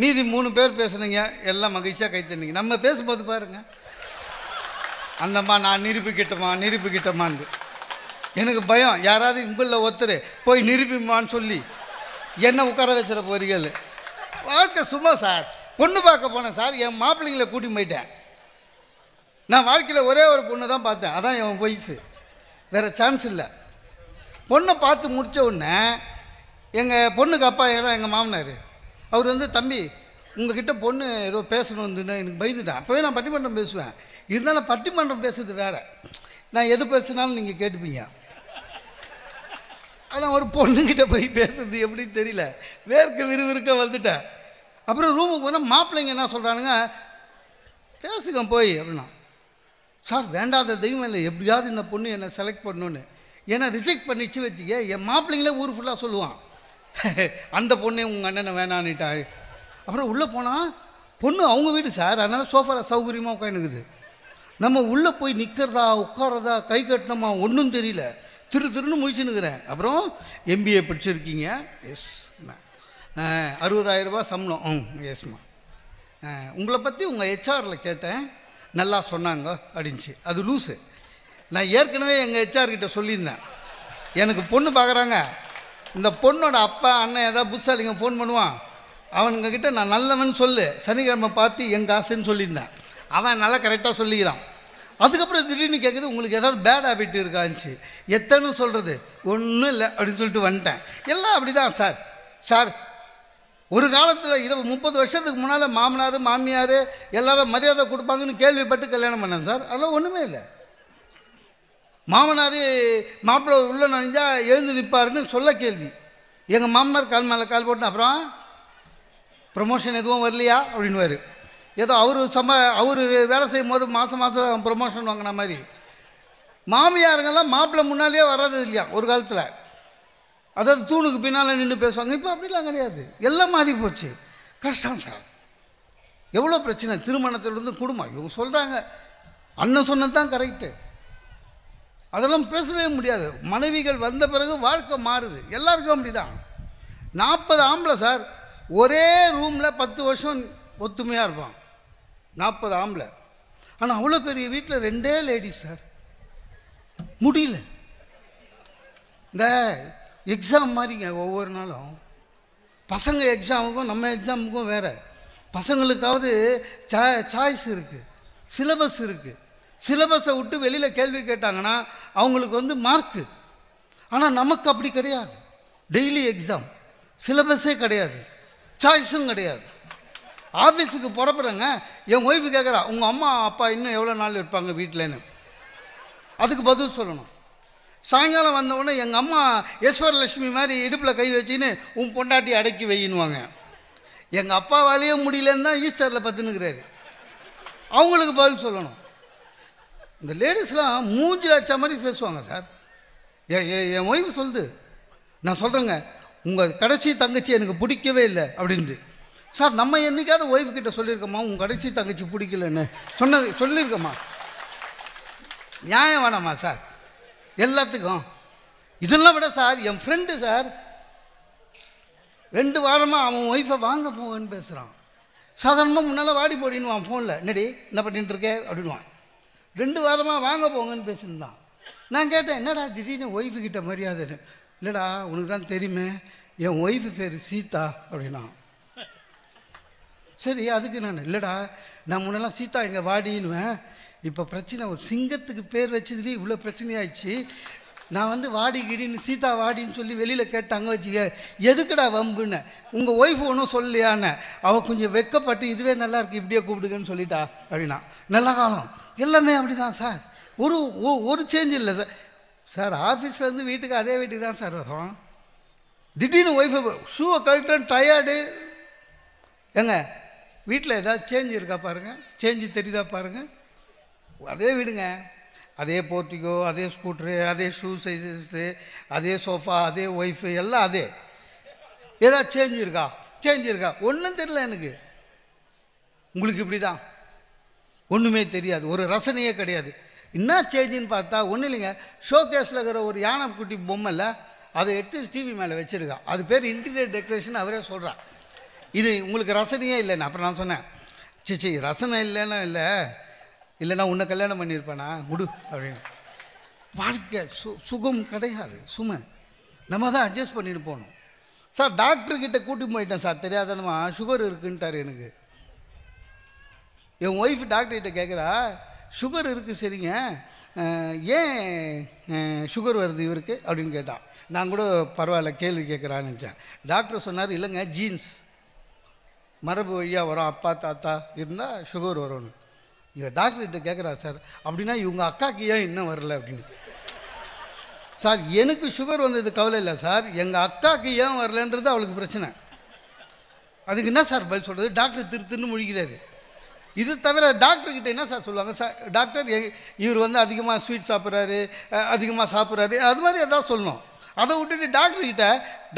மீதி 3 பேர் பேசுனீங்க, எல்லாம் மகிழ்ச்சியாக கை தட்டினீங்க. நம்ம பேசும்போது பாருங்க, அந்தம்மா நான் நிரூபிக்கிட்டமான்னு எனக்கு பயம். யாராவது உங்களில் ஒருத்தர் போய் நிரூபிமான்னு சொல்லி என்ன உட்கார வச்சுற போறீர்கள். வாழ்க்கை சும்மா சார். பொண்ணு பார்க்க போனேன் சார், என் மாப்பிள்ளைங்களை கூட்டி போயிட்டேன். நான் வாழ்க்கையில் ஒரே ஒரு பொண்ணு தான் பார்த்தேன், அதான் என் ஒய்ஃபு. வேறு சான்ஸ் இல்லை. பொண்ணை பார்த்து முடித்த உடனே எங்கள் பொண்ணுக்கு அப்பா யாரும் எங்கள் மாமனார், அவர் வந்து தம்பி உங்ககிட்ட பொண்ணு ஏதோ பேசணும் வந்துன்னு எனக்கு பயந்துட்டேன். அப்போவே நான் பட்டிமன்றம் பேசுவேன். இருந்தாலும் பட்டிமன்றம் பேசுறது வேறு, நான் எது பேசுனாலும் நீங்கள் கேட்டுப்பீங்க. ஆனால் ஒரு பொண்ணுக்கிட்ட போய் பேசுறது எப்படின்னு தெரியல, விறுவிறுக்க வந்துட்டேன். அப்புறம் ரூமுக்கு போனால் மாப்பிள்ளைங்க என்ன சொல்கிறானுங்க, பேசுங்க போய் அப்படின்னா. சார் வேண்டாத தெய்வம் இல்லை, எப்படியாவது இந்த பொண்ணு என்னை செலக்ட் பண்ணணுன்னு. ஏன்னா ரிஜெக்ட் பண்ணிச்சு வச்சுக்க, என் மாப்பிள்ளைங்களே ஊர் ஃபுல்லாக சொல்லுவான், அந்த பொண்ணே உங்கள் அண்ணனை வேணான்னுட்டா. அப்புறம் உள்ளே போனால் பொண்ணு அவங்க வீடு சார், அதனால் சோஃபாவில் சௌகரியமாக உட்காந்துக்குது. நம்ம உள்ளே போய் நிற்கிறதா உட்காரதா கை கட்டணுமா ஒன்றும் தெரியல, திருன்னு முடிச்சுன்னுக்கிறேன். அப்புறம் MBA படிச்சிருக்கீங்க, எஸ். 60,000 ரூபா சம்பளம், எஸ்மா. உங்களை பற்றி உங்கள் ஹெச்ஆரில் கேட்டேன், நல்லா சொன்னாங்க அப்படின்ச்சு. அது லூஸு. நான் ஏற்கனவே எங்கள் ஹெச்ஆர்கிட்ட சொல்லியிருந்தேன், எனக்கு பொண்ணு பார்க்குறாங்க, இந்த பொண்ணோட அப்பா அண்ணன் ஏதாவது புதுசாலிங்க ஃபோன் பண்ணுவான், அவனுங்கக்கிட்ட நான் நல்லவன் சொல்லு, சனிக்கிழமை பார்த்து எங்கள் ஆசைன்னு சொல்லியிருந்தேன். அவன் நல்லா கரெக்டாக சொல்லிக்கிறான். அதுக்கப்புறம் திடீர்னு கேட்குது, உங்களுக்கு ஏதாவது பேட் ஹேபிட் இருக்காச்சு. எத்தனை சொல்கிறது, ஒன்றும் இல்லை அப்படின்னு சொல்லிட்டு வந்துட்டேன். எல்லாம் அப்படி தான் சார். சார் ஒரு காலத்தில் 30 வருஷத்துக்கு முன்னால் மாமனார் மாமியார் எல்லாரும் மரியாதை கொடுப்பாங்கன்னு கேள்விப்பட்டு கல்யாணம் பண்ணேன் சார். அதெல்லாம் ஒன்றுமே இல்லை. மாமனார் மாப்பிள்ளை உள்ள நனைஞ்சா எழுந்து நிற்பாருன்னு சொல்ல கேள்வி. எங்கள் மாமனார் கால் மேலே கால் போட்டு, அப்புறம் ப்ரொமோஷன் எதுவும் வரலையா அப்படின்வார். ஏதோ அவர் வேலை செய்யும் போது மாதம் ப்ரொமோஷன் வாங்கின மாதிரி. மாமியாருங்கெல்லாம் மாப்பிள்ளை முன்னாலேயே வர்றது இல்லையா ஒரு காலத்தில், அதாவது தூணுக்கு பின்னால் நின்று பேசுவாங்க. இப்போ அப்படிலாம் கிடையாது, எல்லாம் மாறி போச்சு. கஷ்டம் சார். எவ்வளோ பிரச்சனை திருமணத்திலிருந்து குடும்பம். இவங்க சொல்கிறாங்க, அண்ணன் சொன்னது தான் கரெக்டு, அதெல்லாம் பேசவே முடியாது. மனைவிகள் வந்த பிறகு வாழ்க்கை மாறுது. எல்லாருக்கும் அப்படி தான். 40 ஆம்பளை சார் ஒரே ரூமில் 10 வருஷம் ஒத்துமையாக இருப்பான். 40 ஆம்பளை. ஆனால் அவ்வளோ பெரிய வீட்டில் 2 லேடிஸ் சார். முடியல. இந்த எக்ஸாம் மாதிரிங்க ஒவ்வொரு நாளும். பசங்க எக்ஸாமுக்கும் நம்ம எக்ஸாமுக்கும் வேறு. பசங்களுக்காவது சாய்ஸ் இருக்குது, சிலபஸ் இருக்குது. சிலபஸை விட்டு வெளியில் கேள்வி கேட்டாங்கன்னா அவங்களுக்கு வந்து மார்க்கு. ஆனால் நமக்கு அப்படி கிடையாது. டெய்லி எக்ஸாம், சிலபஸே கிடையாது, சாய்ஸும் கிடையாது. ஆஃபீஸுக்கு புறப்படுறேங்க, என் ஒய்ஃபு கேட்குறா, உங்கள் அம்மா அப்பா இன்னும் எவ்வளோ நாள் இருப்பாங்க வீட்டிலன்னு. அதுக்கு பதில் சொல்லணும். சாயங்காலம் வந்தவுடனே எங்கள் அம்மா ஈஸ்வரலட்சுமி மாதிரி இடுப்பில் கை வச்சின்னு உன் பொண்டாட்டி அடக்கி வையின்னுவாங்க. எங்கள் அப்பாவாலேயே முடியலன்னு தான் ஈஸ்டரில் பத்துனுக்கிறாரு. அவங்களுக்கு பதில் சொல்லணும். இந்த லேடிஸ்லாம் மூஞ்சி அடிச்ச மாதிரி பேசுவாங்க சார். என் ஒய்ஃபு சொல்லுது, நான் சொல்கிறேங்க உங்கள் கடைசி தங்கச்சி எனக்கு பிடிக்கவே இல்லை அப்படின்ட்டு. சார் நம்ம என்றைக்காவது ஒய்ஃபு கிட்ட சொல்லியிருக்கோமா உங்கள் கடைசி தங்கச்சி பிடிக்கலன்னு சொல்லியிருக்கோமா? நியாயம் வேணாமா சார் எல்லாத்துக்கும்? இதெல்லாம் விட சார் என் ஃப்ரெண்டு சார் 2 வாரமாக அவன் ஒய்ஃபை வாங்க போங்கன்னு பேசுகிறான். சாதாரணமாக முன்னால் வாடி போடின்னுவான் ஃபோனில், என்னடி என்ன பண்ணிட்டு இருக்கே அப்படின்வான். 2 வாரமாக வாங்க போங்கன்னு பேசியிருந்தான். நான் கேட்டேன், என்னடா திடீர்னு ஒய்ஃபு கிட்ட மரியாதைன்னு. இல்லைடா உனக்கு தான் தெரியுமே என் ஒய்ஃபு பேர் சீதா அப்படின்னா. சரி அதுக்கு நான் இல்லைடா நான் முன்னெல்லாம் சீதா எங்கள் வாடின்னுவேன், இப்போ பிரச்சனை ஒரு சிங்கத்துக்கு பேர் வச்சதுலேயே இவ்வளோ பிரச்சனையாயிடுச்சு. நான் வந்து வாடி கிடின்னு சீதா வாடின்னு சொல்லி வெளியில் கேட்டாங்க வச்சுக்க, எதுக்குடா வம்புன்னு. உங்கள் ஒய்ஃபு ஒன்றும் சொல்லலையான்னு. அவள் கொஞ்சம் வெட்கப்பட்டு இதுவே நல்லா இருக்குது இப்படியே கூப்பிடுங்கன்னு சொல்லிட்டா அப்படின்னா. நல்ல காலம் எல்லாமே அப்படி தான் சார், ஒரு சேஞ்ச் இல்லை சார். சார் ஆஃபீஸ்லேருந்து வீட்டுக்கு அதே வீட்டுக்கு தான் சார் வரோம். திடீர்னு ஒய்ஃபை ஷூவை கழட்டுறேன் டயர்டு. ஏங்க வீட்டில் ஏதாவது சேஞ்ச் இருக்கா பாருங்கள், சேஞ்சு தெரியுதா பாருங்கள். அதே வீடுங்க, அதே போர்ட்டிகோ, அதே ஸ்கூட்ரு, அதே ஷூ சைஸஸ்ஸு, அதே சோஃபா, அதே ஒய்ஃபு எல்லாம் அதே. ஏதாவது சேஞ்ச் இருக்கா? ஒன்றும் தெரியல எனக்கு. உங்களுக்கு இப்படி தான் ஒன்றுமே தெரியாது, ஒரு ரசனையே கிடையாது. என்ன சேஞ்சுன்னு பார்த்தா ஒன்றும் இல்லைங்க. ஷோ கேஸில் இருக்கிற ஒரு யானை குட்டி பொம்மையில் அதை எடுத்து டிவி மேலே வச்சுருக்கா. அது பேர் இன்டீரியர் டெக்கரேஷன் அவரே சொல்கிறான். இது உங்களுக்கு ரசனையே இல்லைன்னு. அப்புறம் நான் சொன்னேன், சிச்சி ரசனை இல்லைன்னா உன்னை கல்யாணம் பண்ணியிருப்பேனா முடு அப்படின்னு. வாழ்க்கை சுகம் கிடையாது, சுமை. நம்ம தான் அட்ஜஸ்ட் பண்ணிட்டு போகணும். சார் டாக்டர்கிட்ட கூட்டி போயிட்டேன் சார், தெரியாதனமா சுகர் இருக்குன்ட்டார் எனக்கு. என் ஒய்ஃப் டாக்டர்கிட்ட கேட்குறா, சுகர் இருக்குது சரிங்க, ஏன் சுகர் வருது இவருக்கு அப்படின்னு கேட்டான். நான் கூட பரவாயில்ல கேள்வி கேட்குறான்னு நினச்சேன். டாக்டர் சொன்னார், இல்லைங்க ஜீன்ஸ் மரபு வழியாக வரும், அப்பா தாத்தா இருந்தால் சுகர் வரும்னு. இவன் டாக்டர்கிட்ட கேட்குறா, சார் அப்படின்னா இவங்க அக்காக்கு ஏன் இன்னும் வரல அப்படின்னு. சார் எனக்கு சுகர் வந்தது கவலை இல்லை சார், எங்கள் அக்காவுக்கு ஏன் வரலன்றது அவளுக்கு பிரச்சனை. அதுக்கு என்ன சார் பதில் சொல்கிறது? டாக்டர் திருன்னு முழிக்கிறாரு. இது தவிர டாக்டர்கிட்ட என்ன சார் சொல்லுவாங்க? சார் டாக்டர் இவர் வந்து அதிகமாக ஸ்வீட் சாப்பிட்றாரு, அதிகமாக சாப்பிட்றாரு, அது மாதிரி எதாவது சொல்லணும். அதை விட்டுட்டு டாக்டர்கிட்ட,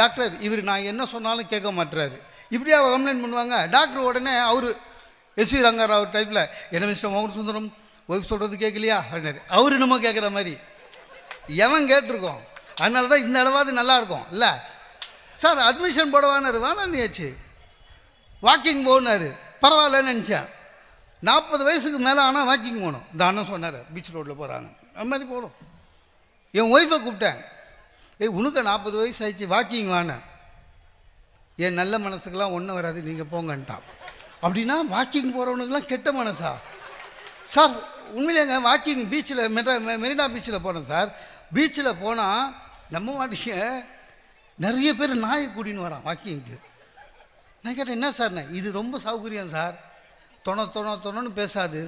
டாக்டர் இவர் நான் என்ன சொன்னாலும் கேட்க மாட்டுறாரு, இப்படியா கம்ப்ளைண்ட் பண்ணுவாங்க. டாக்டர் உடனே அவர் எஸ்வி ரங்கராவ் டைப்பில், என்ன மிஸ்டர் மோகன் சுந்தரம் ஒய்ஃப் சொல்கிறது கேட்கலையா அப்படின்னாரு. அவர் நம்ம கேட்குற மாதிரி எவன் கேட்டிருக்கோம். அதனால தான் இந்த அளவாவது நல்லாயிருக்கும் இல்லை சார். அட்மிஷன் போடவானாரு, வேணான்னியாச்சு. வாக்கிங் போனார், பரவாயில்லன்னு நினச்சேன். 40 வயசுக்கு மேலே ஆனால் வாக்கிங் போகணும். இந்த அண்ணன் சொன்னார் பீச் ரோட்டில் போகிறாங்க, அது மாதிரி போகணும். என் ஒய்ஃபை கூப்பிட்டேன், உனக்கு 40 வயசு ஆயிடுச்சு வாக்கிங் வானேன். என் நல்ல மனசுக்கெல்லாம் ஒன்றும் வராது நீங்கள் போங்கன்ட்டான். அப்படின்னா வாக்கிங் போகிறவனுக்கெல்லாம் கெட்ட மனசா சார்? உண்மையிலேங்க வாக்கிங் பீச்சில் மெரினா பீச்சில் போனேன் சார். பீச்சில் போனால் நம்ம மாட்டிங்க நிறைய பேர் நாயை கூட்டின்னு வரான் வாக்கிங்க்கு. நான் கேட்டேன், என்ன சார்? இது ரொம்ப சௌகரியம் சார், தொணன்னு பேசாது,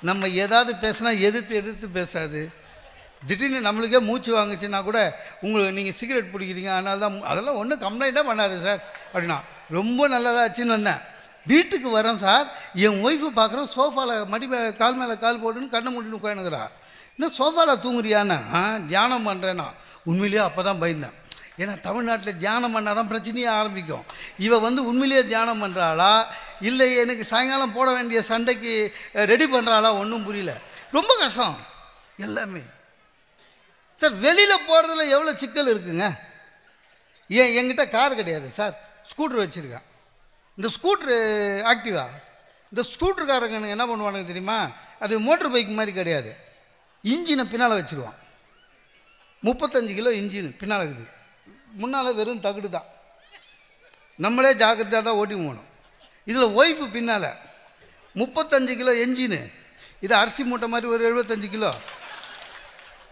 நம்ம ஏதாவது பேசினா எதிர்த்து பேசாது. திடீர்னு நம்மளுக்கே மூச்சு வாங்குச்சுன்னா கூட உங்களுக்கு நீங்கள் சிகரெட் பிடிக்கிறீங்க அதனால தான், அதெல்லாம் ஒன்றும் கம்ப்ளைண்ட்டாக பண்ணாது சார் அப்படின்னா. ரொம்ப நல்லதாச்சுன்னு வந்தேன். வீட்டுக்கு வரேன் சார், என் ஒய்ஃபு பார்க்குறோம் சோஃபாவில் கால் மேலே கால் போட்டுன்னு கண்ணை மூட்டின்னு உட்காந்துக்கிறா. இன்னும் சோஃபாவில் தூங்குறியான்னு. தியானம் பண்ணுறேன்னா. உண்மையிலேயே அப்போ தான் பயந்தேன். ஏன்னா தமிழ்நாட்டில் தியானம் பண்ணால் தான் பிரச்சனையே ஆரம்பிக்கும். இவ வந்து உண்மையிலேயே தியானம் பண்ணுறாளா இல்லை எனக்கு சாயங்காலம் போட வேண்டிய சண்டைக்கு ரெடி பண்ணுறாளா ஒன்றும் புரியல. ரொம்ப கஷ்டம் எல்லாமே சார். வெளியில் போகிறதுல எவ்வளோ சிக்கல் இருக்குங்க. என்கிட்ட கார் கிடையாது சார், ஸ்கூட்ரு வச்சுருக்கேன். இந்த ஸ்கூட்ரு ஆக்டிவா, இந்த ஸ்கூட்ருக்காரங்க என்ன பண்ணுவானுங்க தெரியுமா? அது மோட்டர் பைக் மாதிரி கிடையாது, இன்ஜினை பின்னால் வச்சுருவான். 35 கிலோ இன்ஜின் பின்னால் இருக்குது, முன்னால் வெறும் தகுடு தான். நம்மளே ஜாக்கிரதையாக தான் ஓட்டி போகணும். இதில் ஒய்ஃபு பின்னால் 35 கிலோ என்ஜினு, இது அரிசி மூட்டை மாதிரி ஒரு 75 கிலோ.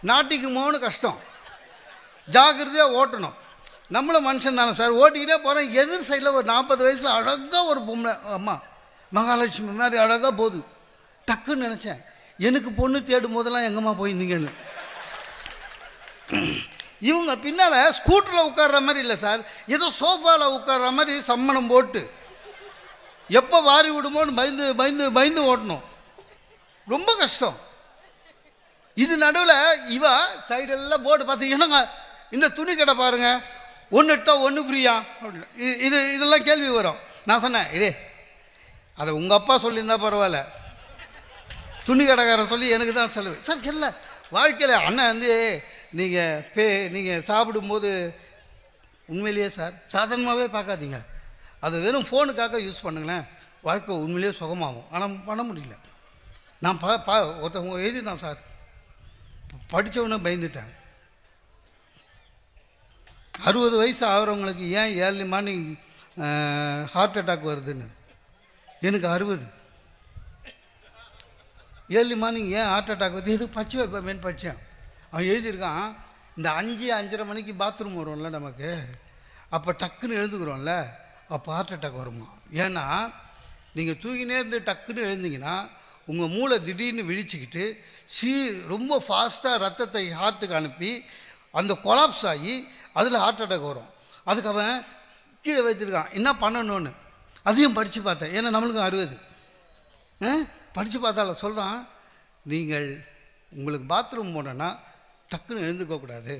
நாட்டிக்கு போகணும் கஷ்டம், ஜாக்கிரதையாக ஓட்டணும். நம்மளும் மனுஷன் தானே சார், ஓட்டிக்கிட்டே போகிறேன். எதிர் சைடில் ஒரு 40 வயசில் அழகாக ஒரு பொம்பளை அம்மா மகாலட்சுமி மாதிரி அழகாக போகுது. டக்குன்னு நினச்சேன், எனக்கு பொண்ணு தேடும் போதெல்லாம் எங்கம்மா போயிருந்தீங்கன்னு. இவங்க பின்னால் ஸ்கூட்டரில் உட்கார்ற மாதிரி இல்லை சார், ஏதோ சோஃபாவில் உட்கார்ற மாதிரி சம்மணம் போட்டு எப்போ வாரி விடுமோன்னு பயந்து ஓட்டணும். ரொம்ப கஷ்டம். இது நடுவில் இவ சைடெல்லாம் போர்டு பார்த்தீங்கன்னா, இந்த துணி கடை பாருங்க, ஒன்று எடுத்தால் ஒன்று ஃப்ரீயா அப்படின்னு இதெல்லாம் கேள்வி வரும். நான் சொன்னேன், இதே அதை உங்கள் அப்பா சொல்லியிருந்தா பரவாயில்ல, துணி கடைக்காரன் சொல்லி எனக்கு தான் செலவு சார். இல்லை வாழ்க்கையில் அண்ணன் வந்து நீங்கள் சாப்பிடும்போது உண்மையிலேயே சார் சாதாரணமாகவே பார்க்காதீங்க, அது வெறும் ஃபோனுக்காக யூஸ் பண்ணுங்களேன், வாழ்க்கை உண்மையிலேயே சுகமாகும். ஆனால் பண்ண முடியல. நான் ஒருத்தவங்க எழுதிதான் சார், படித்தவொன்னே பயந்துட்டேன். 60 வயசு ஆகிறவங்களுக்கு ஏன் ஏர்லி மார்னிங் ஹார்ட் அட்டாக் வருதுன்னு. எனக்கு 60 ஏர்லி மார்னிங் ஏன் ஹார்ட் அட்டாக் வருது, எது படிச்சு வைப்பேன் படித்தேன். அவன் எழுதியிருக்கான், இந்த 5-5:30 மணிக்கு பாத்ரூம் வரும்ல நமக்கு, அப்போ டக்குன்னு எழுந்துக்கிறோம்ல, அப்போ ஹார்ட் அட்டாக் வருமா. ஏன்னா நீங்கள் தூங்கினே இருந்து டக்குன்னு எழுந்தீங்கன்னா உங்கள் மூளை திடீர்னு விழிச்சிக்கிட்டு ரொம்ப ஃபாஸ்ட்டாக ரத்தத்தை ஹார்ட்டுக்கு அனுப்பி அந்த கொலாப்ஸ் ஆகி அதில் ஹார்ட் அட்டாக் வரும். அதுக்கு அவன் கீழே வைத்திருக்கான் என்ன பண்ணணும்னு. அதையும் படித்து பார்த்தேன், ஏன்னா நம்மளுக்கும் 60 படித்து பார்த்தால சொல்கிறான், நீங்கள் உங்களுக்கு பாத்ரூம் போனோன்னா டக்குன்னு எழுந்துக்கக்கூடாது,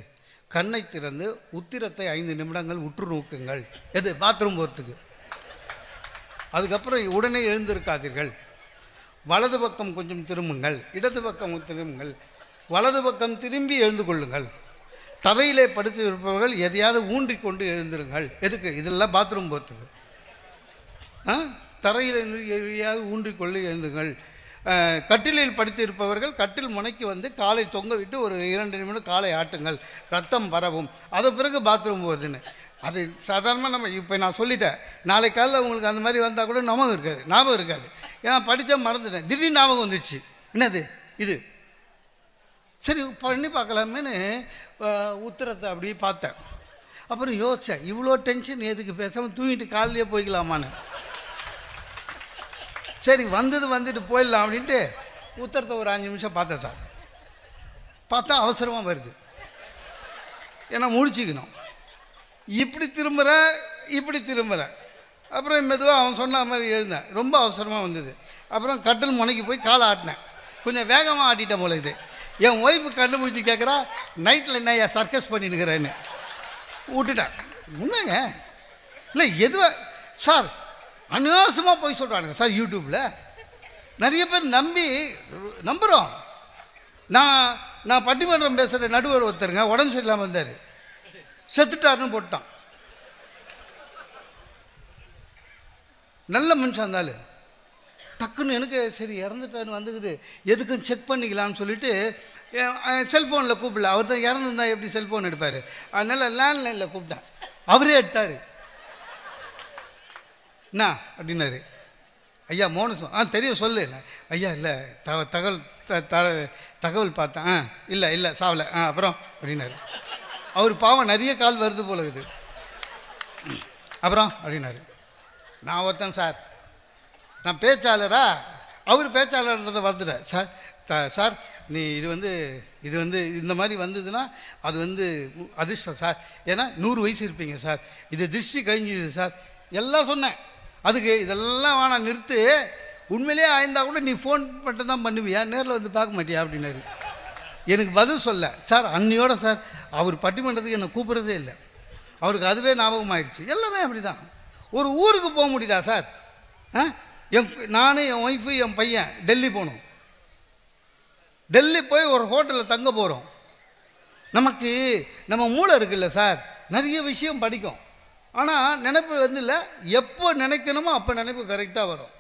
கண்ணை திறந்து உத்திரத்தை 5 நிமிடங்கள் உற்று நோக்குங்கள். எது பாத்ரூம் போகிறதுக்கு. அதுக்கப்புறம் உடனே எழுந்திருக்காதீர்கள், வலது பக்கம் கொஞ்சம் திரும்புங்கள், இடது பக்கம் திரும்புங்கள், வலது பக்கம் திரும்பி எழுந்து கொள்ளுங்கள், தரையிலே படுத்து இருப்பவர்கள் எதையாவது ஊன்றி கொண்டு எழுந்திருங்கள். எதுக்கு? இதெல்லாம் பாத்ரூம் போகிறதுக்கு. தரையில் எதையாவது ஊன்றிக்கொண்டு எழுந்துங்கள். கட்டிலில் படுத்து இருப்பவர்கள் கட்டில் முனைக்கு வந்து காலை தொங்க விட்டு ஒரு 2 நிமிடம் காலை ஆட்டுங்கள், ரத்தம் பரவும். அது பிறகு பாத்ரூம் போகுதுன்னு. அது சாதாரணமாக நம்ம இப்போ நான் சொல்லிட்டேன், நாளை காலையில் உங்களுக்கு அந்த மாதிரி வந்தால் கூட ஞாபகம் இருக்காது. ஏன்னா படித்தா மறந்துட்டேன், திடீர்னு ஞாபகம் வந்துடுச்சு. என்னது இது, சரி பண்ணி பார்க்கலாமேன்னு உத்தரத்தை அப்படியே பார்த்தேன். அப்புறம் யோசித்தேன், இவ்வளோ டென்ஷன் எதுக்கு, பேசாமல் தூங்கிட்டு காலையிலே போய்க்கலாமான்னு. சரி வந்துட்டு போயிடலாம் அப்படின்ட்டு உத்தரத்தை ஒரு 5 நிமிஷம் பார்த்தேன் சார். பார்த்தா அவசரமாக வருது, ஏன்னா முடிச்சுக்கணும். இப்படி திரும்புகிறேன். அப்புறம் மெதுவாக அவன் சொன்ன மாதிரி எழுந்தேன், ரொம்ப அவசரமாக வந்தது. அப்புறம் கட்டில் முனைக்கு போய் காலை ஆட்டினேன், கொஞ்சம் வேகமாக ஆட்டிட்டேன் போல. இது என் ஒய்ஃபு கண்டுபிடிச்சி கேட்குறா, நைட்டில் என்ன சர்க்கஸ் பண்ணினுக்கிறேன்னு. விட்டுட்டேன். உண்மைங்க இல்லை, எதுவாக சார் அனாவசியமாக போய் சொல்கிறானுங்க சார். யூடியூப்பில் நிறைய பேர் நம்புகிறோம். நான் பட்டிமன்றம் பேசுகிற நடுவர் ஒருத்தருங்க உடம்பு சரியில்லாமல் வந்தார், செத்துட்டாருன்னு போட்டான். நல்ல மனுஷன் இருந்தாலும் டக்குன்னு எனக்கு சரி இறந்துட்டாருன்னு வந்துக்குது, எதுக்கும் செக் பண்ணிக்கலான்னு சொல்லிட்டு செல்ஃபோனில் கூப்பிடல. அவர் தான் இறந்துருந்தா எப்படி செல்ஃபோன் எடுப்பார், அதனால் லேண்ட்லைனில் கூப்பிட்டேன். அவரே எடுத்தார். என்ன அப்படின்னாரு, ஐயா மோனசம் தெரியும் சொல்லு. ஐயா இல்லை தகவல் பார்த்தேன், இல்லை சாவலை, அப்புறம் அப்படின்னாரு. அவர் பாவம் நிறைய கால் வருது போல இருக்குது. அப்புறம் அப்படின்னாரு. நான் ஒருத்தன் சார், நான் பேச்சாளரா, அவர் பேச்சாளர்ன்றதை வந்துட்டேன் சார். சார் நீ இது வந்து இந்த மாதிரி வந்ததுன்னா அது அதிர்ஷ்டம் சார், ஏன்னா 100 வயசு இருப்பீங்க சார், இது திருஷ்டி கழிஞ்சிது சார், எல்லாம் சொன்னேன். அதுக்கு இதெல்லாம் வேணாம் நிறுத்து, உண்மையிலே ஆயிருந்தா கூட நீ ஃபோன் மட்டும் தான் பண்ணுவியா, நேரில் வந்து பார்க்க மாட்டியா அப்படின்னாரு. எனக்கு பதில் சொல்ல சார், அன்னியோட சார் அவர் பட்டிமன்றத்துக்கு என்னை கூப்பிட்றதே இல்லை. அவருக்கு அதுவே ஞாபகமாயிடுச்சு. எல்லாமே அப்படி தான். ஒரு ஊருக்கு போக முடியுதா சார்? நானு என் ஒய்ஃபு என் பையன் டெல்லி போகணும். டெல்லி போய் ஒரு ஹோட்டலில் தங்க போகிறோம். நமக்கு நம்ம மூளை இருக்குல்ல சார், நிறைய விஷயம் படிக்கும். ஆனால் நினைப்பு இல்லை, எப்போ நினைக்கணுமோ அப்போ நினைப்பு கரெக்டாக வரும்.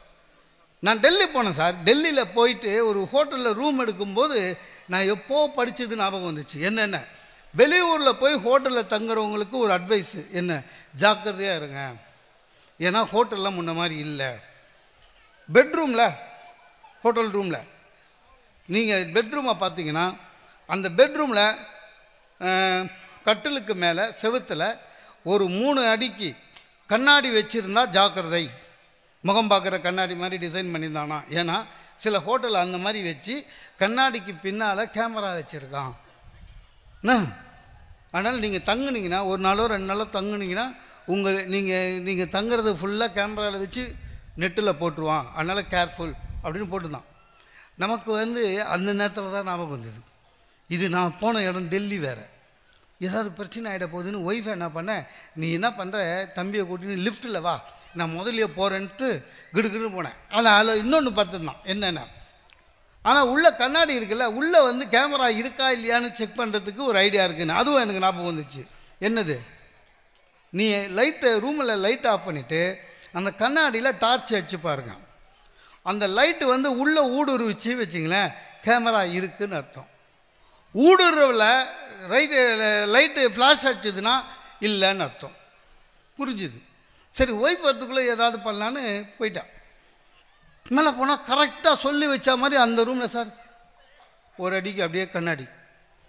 நான் டெல்லி போனேன் சார். டெல்லியில் போயிட்டு ஒரு ஹோட்டலில் ரூம் எடுக்கும்போது நான் எப்போ படித்தது ஞாபகம் வந்துச்சு. என்னென்ன வெளியூரில் போய் ஹோட்டலில் தங்குறவங்களுக்கு ஒரு அட்வைஸு என்ன, ஜாக்கிரதையாக இருங்க. ஏன்னா ஹோட்டல்லாம் முன்ன மாதிரி இல்லை. பெட்ரூமில் ஹோட்டல் ரூமில் நீங்கள் பெட்ரூமை பார்த்தீங்கன்னா அந்த பெட்ரூமில் கட்டிலுக்கு மேலே செவுத்தில் ஒரு 3 அடிக்கு கண்ணாடி வச்சுருந்தா ஜாக்கிரதை. முகம் பார்க்குற கண்ணாடி மாதிரி டிசைன் பண்ணியிருந்தானா. ஏன்னா சில ஹோட்டல் அந்த மாதிரி வச்சு கண்ணாடிக்கு பின்னால் கேமரா வச்சுருக்கான். அதனால் நீங்கள் தங்குனீங்கன்னா, ஒரு நாளோ 2 நாளோ தங்குனீங்கன்னா நீங்கள் தங்குறது ஃபுல்லாக கேமராவில் வச்சு நெட்டில் போட்டுருவான், அதனால் கேர்ஃபுல் அப்படின்னு போட்டுருந்தான். நமக்கு அந்த நேரத்தில் தான் ஞாபகம் வந்தது, இது நான் போன இடம் டெல்லி வேறு, ஏதாவது பிரச்சனை ஆகிட போகுதுன்னு. ஒய்ஃபை என்ன பண்ணேன், நீ என்ன பண்ணுற, தம்பியை கூட்டின்னு லிஃப்ட்டில் வா, நான் முதலியே போகிறேன்ட்டு கிடுக்கிட்டு போனேன். ஆனால் அதில் இன்னொன்று பார்த்துருந்தான். என்னென்ன, ஆனால் உள்ள கண்ணாடி இருக்குல்ல, உள்ளே கேமரா இருக்கா இல்லையான்னு செக் பண்ணுறதுக்கு ஒரு ஐடியா இருக்குன்னு. அதுவும் எனக்கு ஞாபகம் வந்துச்சு. என்னது, நீ ரூமில் லைட் ஆஃப் பண்ணிவிட்டு அந்த கண்ணாடியில் டார்ச் அடித்து பாருங்க. அந்த லைட்டு வந்து உள்ளே ஊடுருவிச்சு வச்சிங்களேன், கேமரா இருக்குதுன்னு அர்த்தம். ஊடுருவில் லைட்டு ஃப்ளாஷ் அடிச்சதுன்னா இல்லைன்னு அர்த்தம். புரிஞ்சுது. சரி, ஒய்ஃப் வரத்துக்குள்ளே ஏதாவது பண்ணலான்னு போயிட்டான். மேலே போனால் கரெக்டாக சொல்லி வச்சா மாதிரி அந்த ரூமில் சார் ஒரு அடிக்கு அப்படியே கண்ணாடி.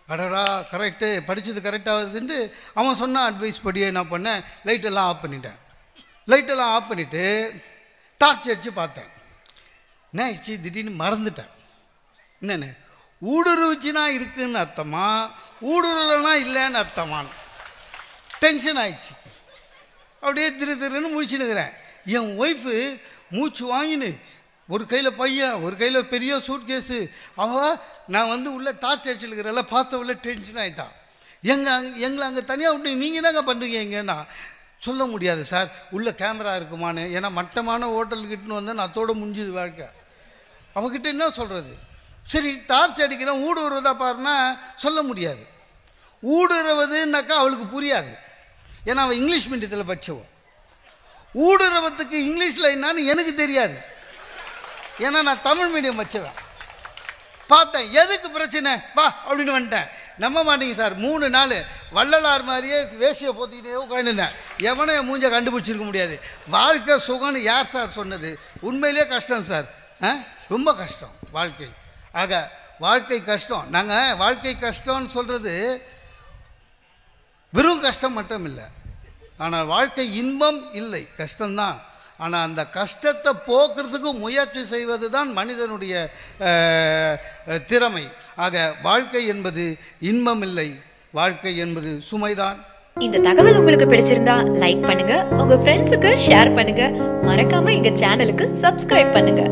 அடடா, கரெக்டு, படித்தது கரெக்டாக வருதுன்ட்டு அவன் சொன்ன அட்வைஸ் படியே என்ன பண்ணேன், லைட்டெல்லாம் ஆஃப் பண்ணிட்டேன். லைட்டெல்லாம் ஆஃப் பண்ணிவிட்டு டார்ச் அடித்து பார்த்தேன். என்ன ஆயிடுச்சு, திடீர்னு மறந்துட்டேன். என்னென்னு, ஊடுருவிச்சுனா இருக்குதுன்னு அர்த்தமா, ஊடுருவலைனா இல்லைன்னு அர்த்தமானு டென்ஷன் ஆயிடுச்சு. அப்படியே திருன்னு முழிச்சுன்னுக்கிறேன். என் ஒய்ஃபு மூச்சு வாங்கினு, ஒரு கையில் பையன், ஒரு கையில் பெரிய சூட் கேஸு. நான் வந்து உள்ள டார்ச் அடிச்சுருக்கிறல்ல, பார்த்த உள்ள டென்ஷன் ஆகிட்டான். எங்களை அங்கே தனியாக விட்டு நீங்கள் என்னங்க பண்ணுறீங்க இங்கேன்னா, சொல்ல முடியாது சார், உள்ள கேமரா இருக்குமான்னு. ஏன்னா மட்டமான ஹோட்டலுக்கிட்டுன்னு வந்தால் நான் அதோட முடிஞ்சுது வாழ்க்கை. அவகிட்ட என்ன சொல்கிறது? சரி, டார்ச் அடிக்கிறேன், ஊடுருவதா பாருன்னா சொல்ல முடியாது. ஊடுருவதுன்னாக்கா அவளுக்கு புரியாது. ஏன்னா அவள் இங்கிலீஷ் மீடியத்தில் படித்தவன். ஊடுருவத்துக்கு இங்கிலீஷில் என்னான்னு எனக்கு தெரியாது. ஏன்னா நான் தமிழ் மீடியம் வச்சுவேன். பார்த்தேன், எதுக்கு பிரச்சனை வா அப்படின்னு வந்துட்டேன். நம்ப மாட்டீங்க சார், 3 நாள் வள்ளலார் மாதிரியே வேஷியை போத்திக்கிட்டே உட்காந்துருந்தேன். எவனே மூஞ்ச கண்டுபிடிச்சிருக்க முடியாது. வாழ்க்கை சுகம்னு யார் சார் சொன்னது? உண்மையிலே கஷ்டம் சார், ரொம்ப கஷ்டம் வாழ்க்கை. ஆக வாழ்க்கை கஷ்டம். நாங்கள் வாழ்க்கை கஷ்டம்னு சொல்கிறது வெறும் கஷ்டம் மட்டும் இல்லை, ஆனால் வாழ்க்கை இன்பம் இல்லை, கஷ்டம்தான். ஆனால் அந்த கஷ்டத்தை போக்குறதுக்கு முயற்சி செய்வது தான் மனிதனுடைய திறமை. ஆக வாழ்க்கை என்பது இன்பம் இல்லை, வாழ்க்கை என்பது சுமைதான். இந்த தகவல் உங்களுக்கு பிடிச்சிருந்தா லைக் பண்ணுங்க, உங்க ஃப்ரெண்ட்ஸுக்கு ஷேர் பண்ணுங்க, மறக்காம எங்க சேனலுக்கு சப்ஸ்கிரைப் பண்ணுங்க.